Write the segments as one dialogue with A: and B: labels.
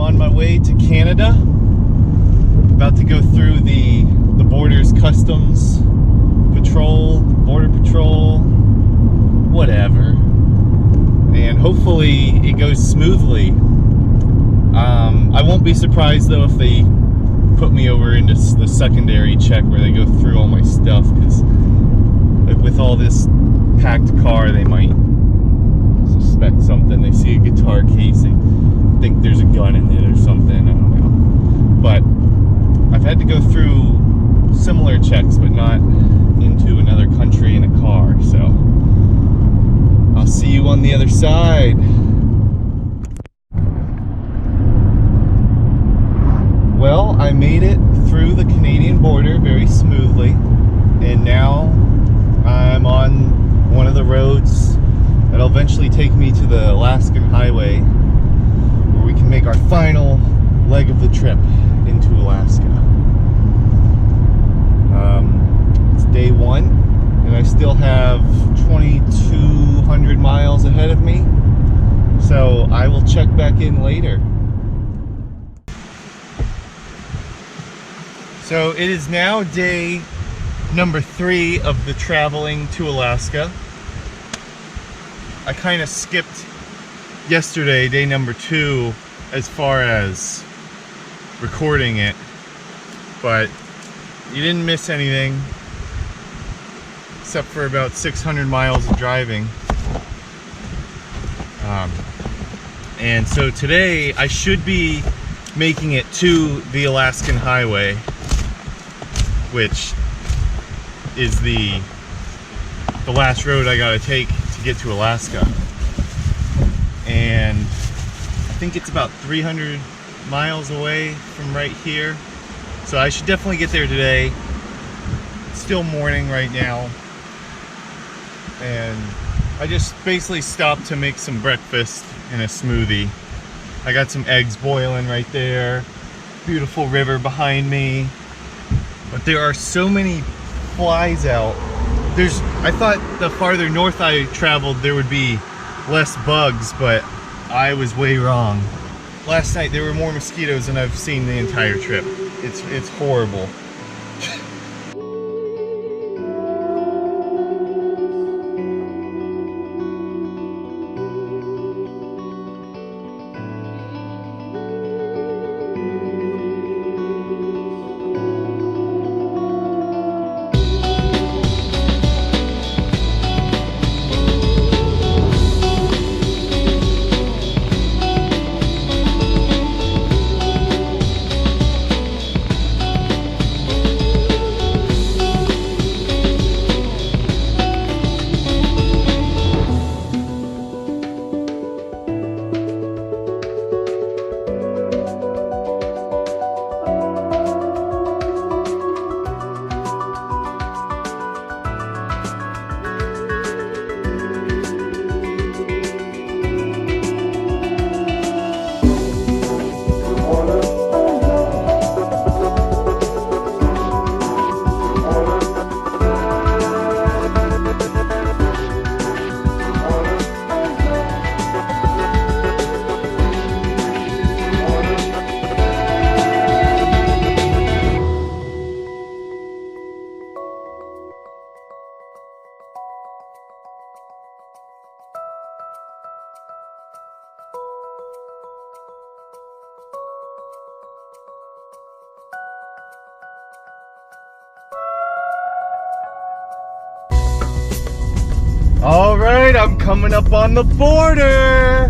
A: on my way to Canada. About to go through the border's customs patrol, border patrol, whatever. And hopefully it goes smoothly. I won't be surprised though if they put me over into the secondary check where they go through all my stuff, because with all this packed car they might suspect something. They see a guitar case, they think there's a gun in it or something, I don't know. But I've had to go through similar checks, but not into another country in a car, so I'll see you on the other side. Well, I made it through the Canadian border very smoothly, and now I'm on one of the roads that'll eventually take me to the Alaskan highway, where we can make our final leg of the trip into Alaska. It's day one, and I still have 2,200 miles ahead of me, so I will check back in later. So it is now day number 3 of the traveling to Alaska. I kind of skipped yesterday, day number 2, as far as recording it, but you didn't miss anything except for about 600 miles of driving. And so today I should be making it to the Alaskan highway, which is the last road I gotta take to get to Alaska. And I think it's about 300 miles away from right here, so I should definitely get there today. It's still morning right now, and I just basically stopped to make some breakfast and a smoothie. I got some eggs boiling right there, beautiful river behind me, but there are so many flies out. I thought the farther north I traveled there would be less bugs, but I was way wrong. Last night there were more mosquitoes than I've seen the entire trip. It's horrible. All right, I'm coming up on the border.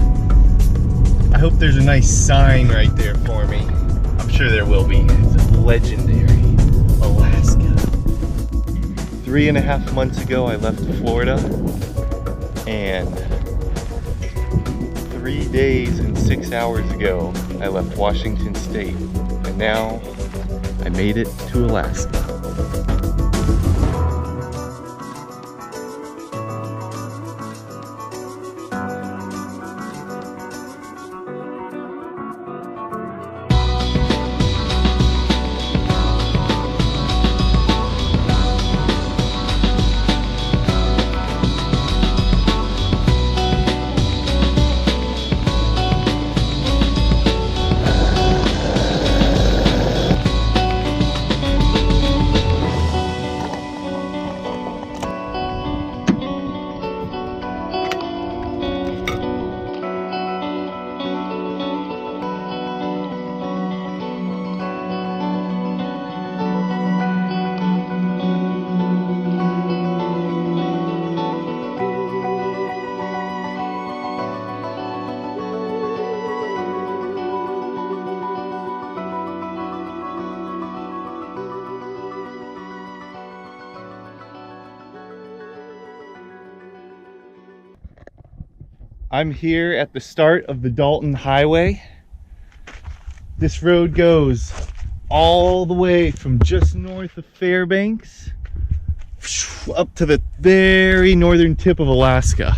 A: I hope there's a nice sign right there for me. I'm sure there will be. It's legendary Alaska. 3.5 months ago, I left Florida, and 3 days and 6 hours ago, I left Washington State, and now I made it to Alaska. I'm here at the start of the Dalton Highway. This road goes all the way from just north of Fairbanks up to the very northern tip of Alaska.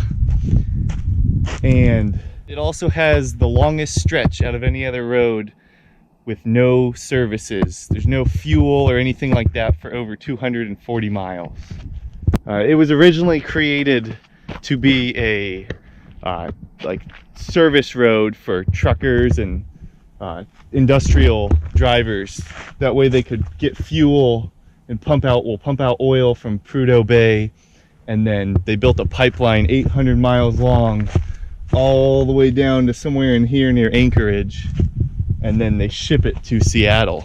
A: And it also has the longest stretch out of any other road with no services. There's no fuel or anything like that for over 240 miles. It was originally created to be a like service road for truckers and industrial drivers. That way they could get fuel and pump out oil from Prudhoe Bay, and then they built a pipeline 800 miles long all the way down to somewhere in here near Anchorage, and then they ship it to Seattle.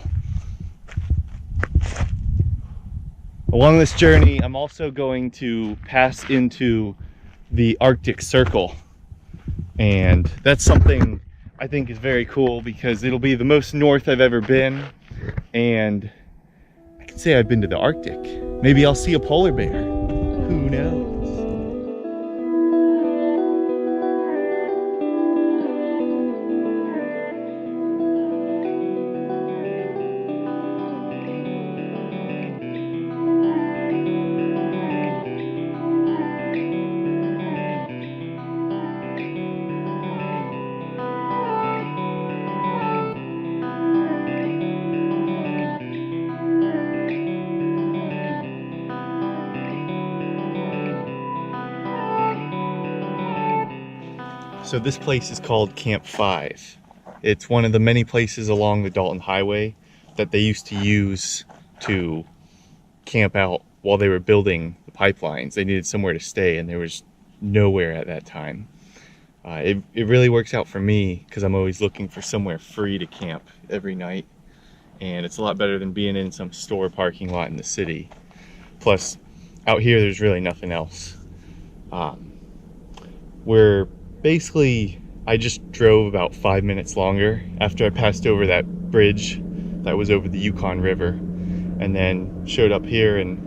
A: Along this journey, I'm also going to pass into the Arctic Circle, and that's something I think is very cool because it'll be the most north I've ever been, and I can say I've been to the Arctic. Maybe I'll see a polar bear. Who knows? So this place is called Camp 5. It's one of the many places along the Dalton Highway that they used to use to camp out while they were building the pipelines. They needed somewhere to stay, and there was nowhere at that time. It really works out for me because I'm always looking for somewhere free to camp every night, and it's a lot better than being in some store parking lot in the city. Plus, out here there's really nothing else. I just drove about 5 minutes longer after I passed over that bridge that was over the Yukon River, and then showed up here, and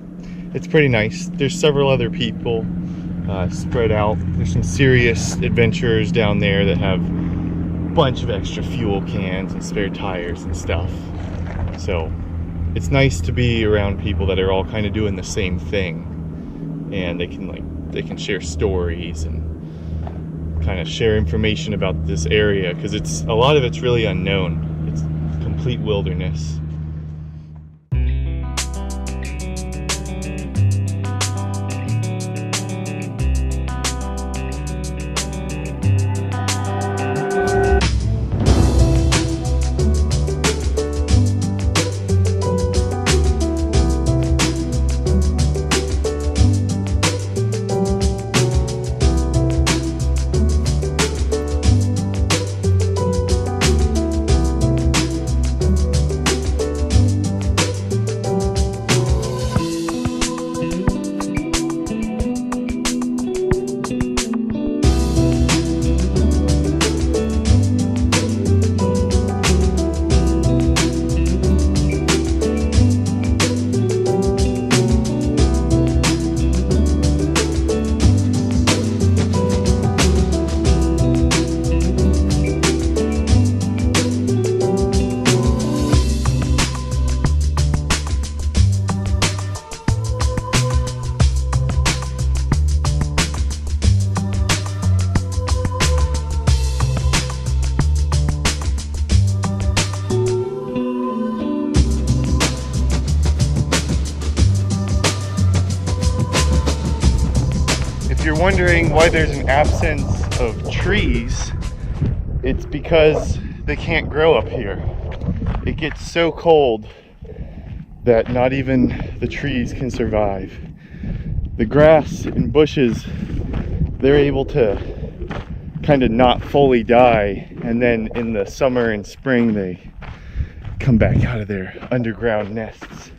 A: it's pretty nice. There's several other people spread out. There's some serious adventurers down there that have a bunch of extra fuel cans and spare tires and stuff. So it's nice to be around people that are all kind of doing the same thing, and they can share stories and kind of share information about this area, because a lot of it's really unknown. It's complete wilderness. you're wondering why there's an absence of trees, it's because they can't grow up here. It gets so cold that not even the trees can survive. The grass and bushes, they're able to kind of not fully die, and then in the summer and spring they come back out of their underground nests.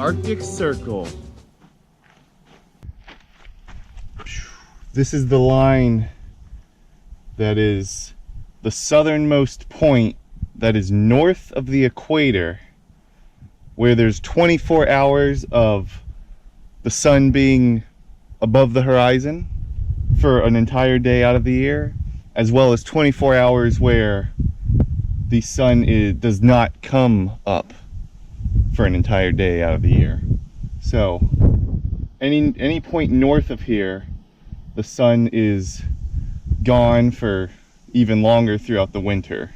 A: Arctic Circle. This is the line that is the southernmost point that is north of the equator, where there's 24 hours of the sun being above the horizon for an entire day out of the year, as well as 24 hours where the sun does not come up for an entire day out of the year. So any point north of here, the sun is gone for even longer throughout the winter,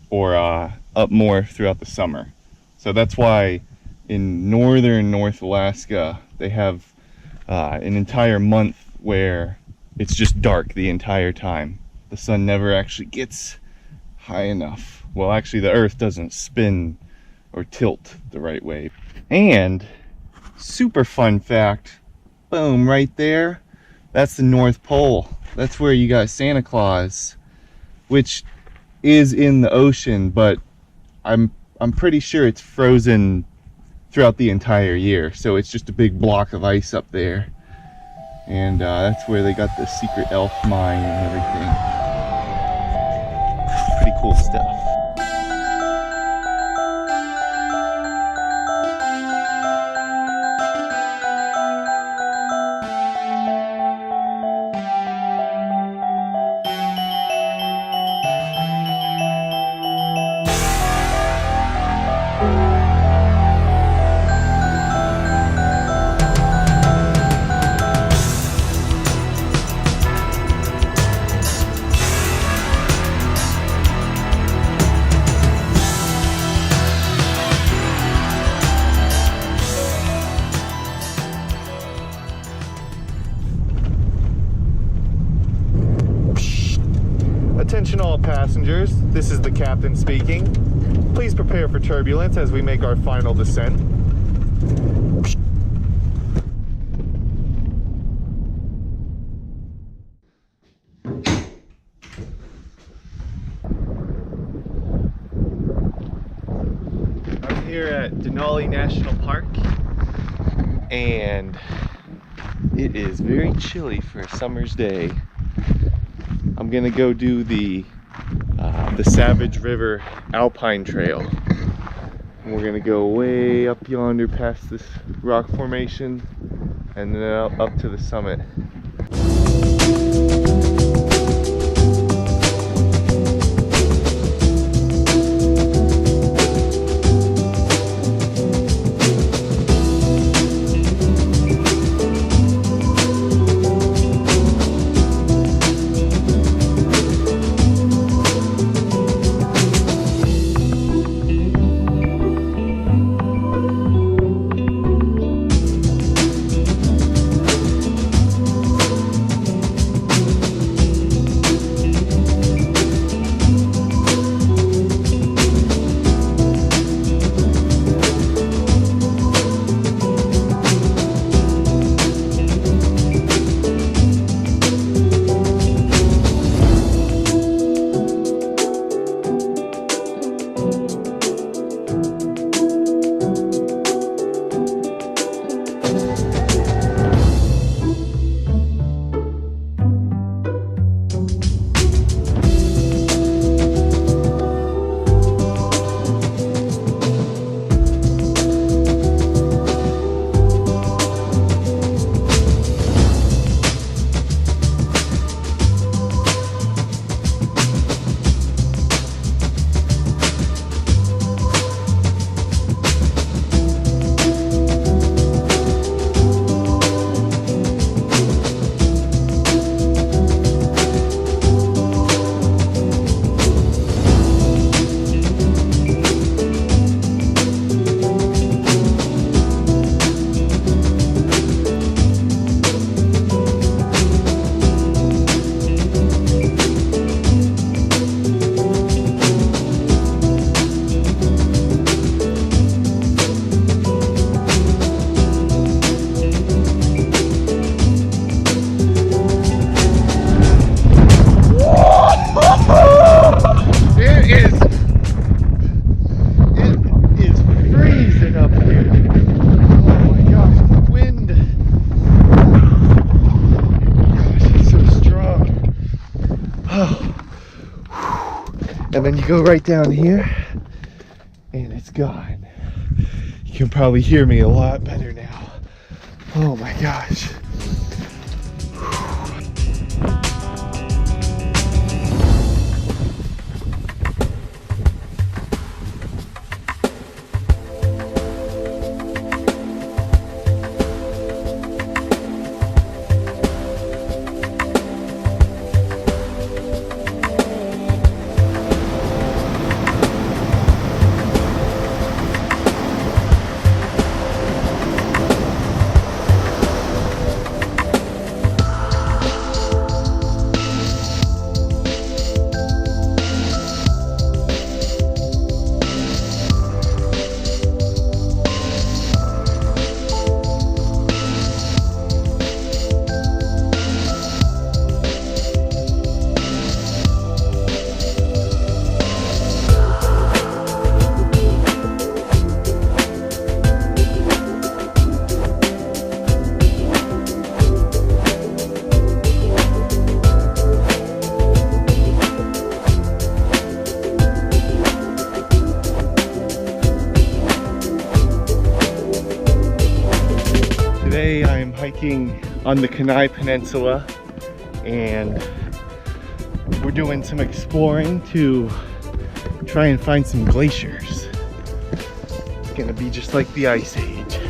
A: or up more throughout the summer. So that's why in northern North Alaska they have an entire month where it's just dark the entire time. The sun never actually gets high enough. Well, actually the earth doesn't spin or tilt the right way. And super fun fact, boom, right there, that's the North Pole. That's where you got Santa Claus, which is in the ocean, but I'm pretty sure it's frozen throughout the entire year. So it's just a big block of ice up there. And that's where they got the secret elf mine and everything. Pretty cool stuff. Attention all passengers, this is the captain speaking. Please prepare for turbulence as we make our final descent. I'm here at Denali National Park, and it is very chilly for a summer's day. I'm gonna go do the Savage River Alpine Trail. And we're gonna go way up yonder past this rock formation and then up to the summit. And then you go right down here and it's gone. You can probably hear me a lot better now. Oh my gosh. Today I am hiking on the Kenai Peninsula and we're doing some exploring to try and find some glaciers. It's gonna be just like the Ice Age.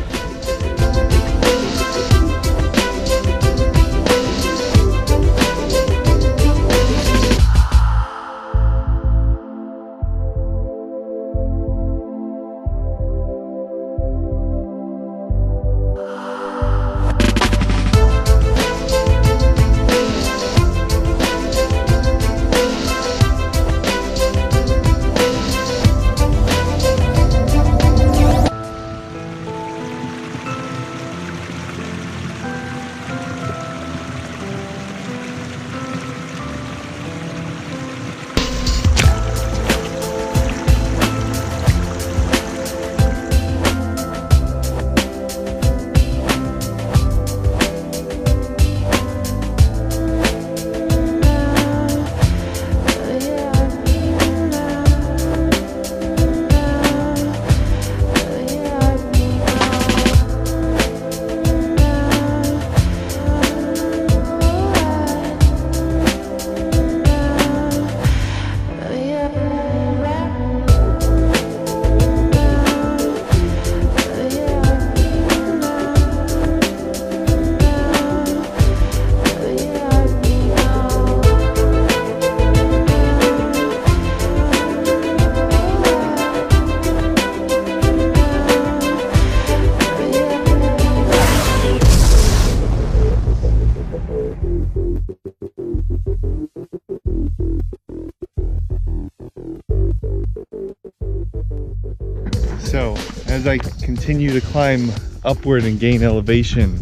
A: So, as I continue to climb upward and gain elevation,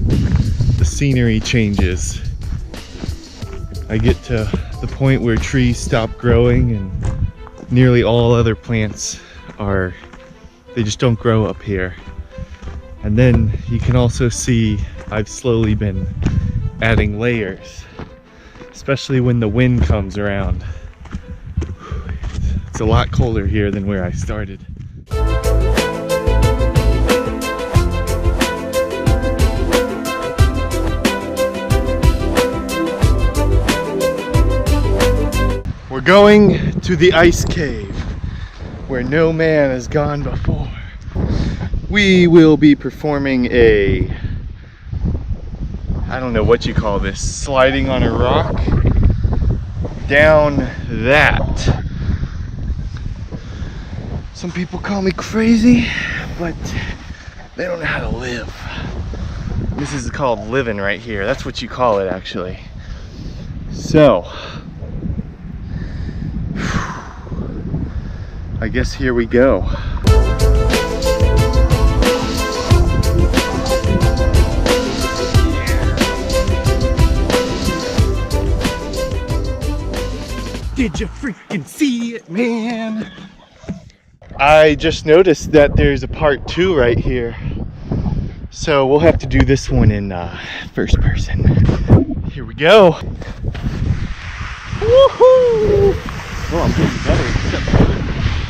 A: the scenery changes. I get to the point where trees stop growing and nearly all other plants they just don't grow up here. And then you can also see I've slowly been adding layers, especially when the wind comes around. It's a lot colder here than where I started. We're going to the ice cave where no man has gone before. We will be performing I don't know what you call this, sliding on a rock down that. Some people call me crazy, but they don't know how to live. This is called living right here. That's what you call it, actually. So, I guess here we go. Did you freaking see it, man? I just noticed that there's a part 2 right here. So we'll have to do this one in first person. Here we go. Woohoo! Oh, I'm getting better. Except for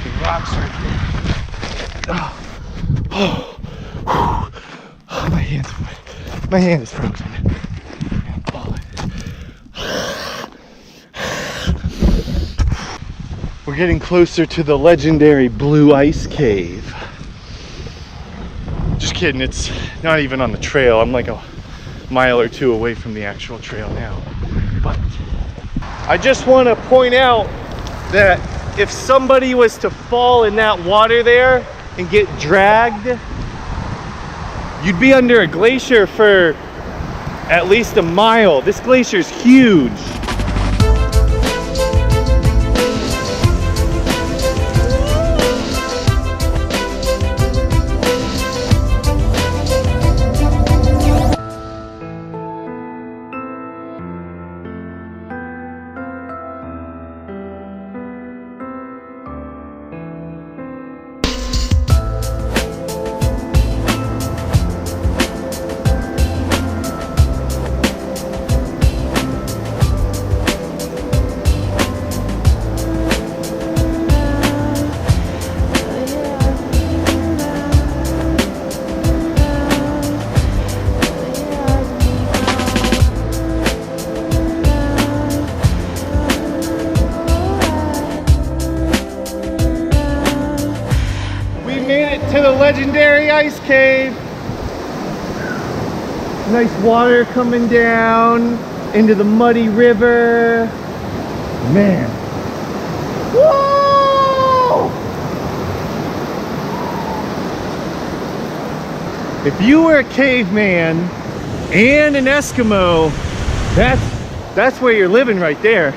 A: the rocks right there. Oh, my hand is frozen. We're getting closer to the legendary Blue Ice Cave. Just kidding, it's not even on the trail. I'm like a mile or two away from the actual trail now. But I just want to point out that if somebody was to fall in that water there and get dragged, you'd be under a glacier for at least a mile. This glacier's huge. To the legendary ice cave. Nice water coming down into the muddy river. Man. Whoa! If you were a caveman and an Eskimo, that's where you're living right there.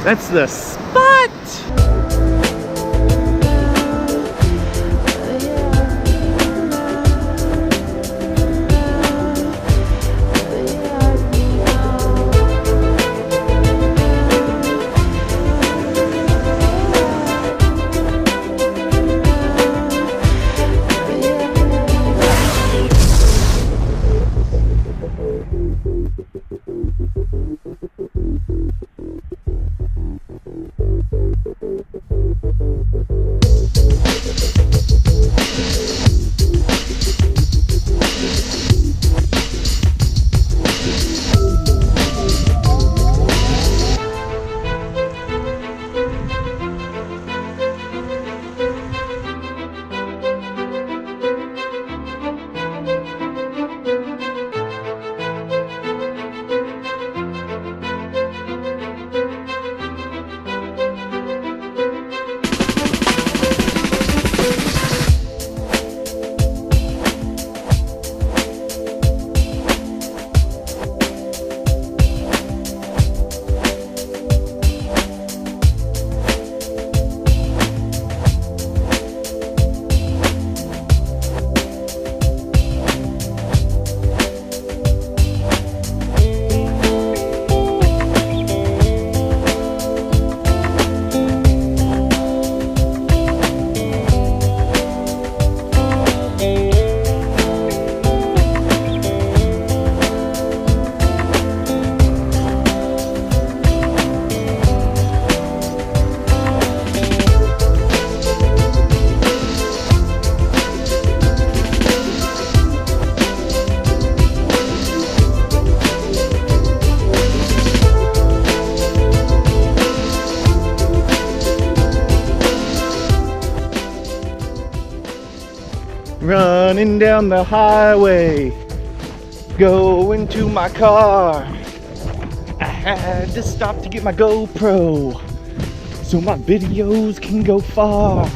A: That's the spot. Running down the highway, going to my car. I had to stop to get my GoPro so my videos can go far.